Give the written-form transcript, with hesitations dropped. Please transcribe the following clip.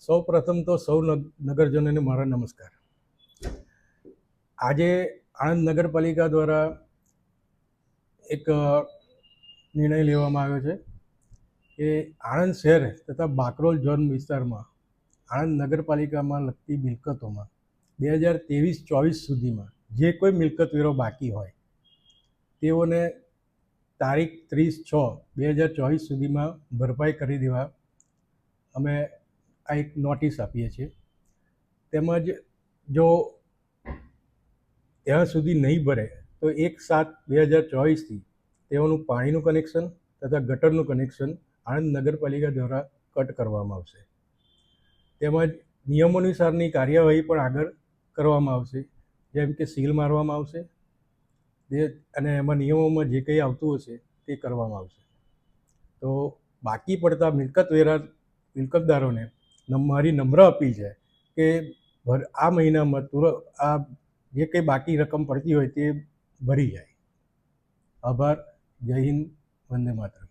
સૌ પ્રથમ તો સૌ નગરજનોને મારા નમસ્કાર. આજે આણંદ નગરપાલિકા દ્વારા એક નિર્ણય લેવામાં આવ્યો છે કે આણંદ શહેર તથા બાકરોલ ઝોન વિસ્તારમાં આણંદ નગરપાલિકામાં લગતી મિલકતોમાં 2023-24 સુધીમાં જે કોઈ મિલકત વેરો બાકી હોય તેઓને તારીખ 30/6/2024 સુધીમાં ભરપાઈ કરી દેવા અમે આ એક નોટિસ આપીએ છીએ. તેમજ જો ત્યાં સુધી નહીં ભરે તો 1/7/2024થી તેઓનું પાણીનું કનેક્શન તથા ગટરનું કનેક્શન આણંદ નગરપાલિકા દ્વારા કટ કરવામાં આવશે. તેમજ નિયમોનુસારની કાર્યવાહી પણ આગળ કરવામાં આવશે, જેમ કે સીલ મારવામાં આવશે અને એમાં નિયમોમાં જે કંઈ આવતું હશે તે કરવામાં આવશે. તો બાકી પડતા મિલકતદારોને મારી નમ્ર અપીલ છે કે આ મહિનામાં તુરંત આ જે કંઈ બાકી રકમ પડતી હોય તે ભરી જાય. આભાર. જય હિન્દ. વંદે માતરમ.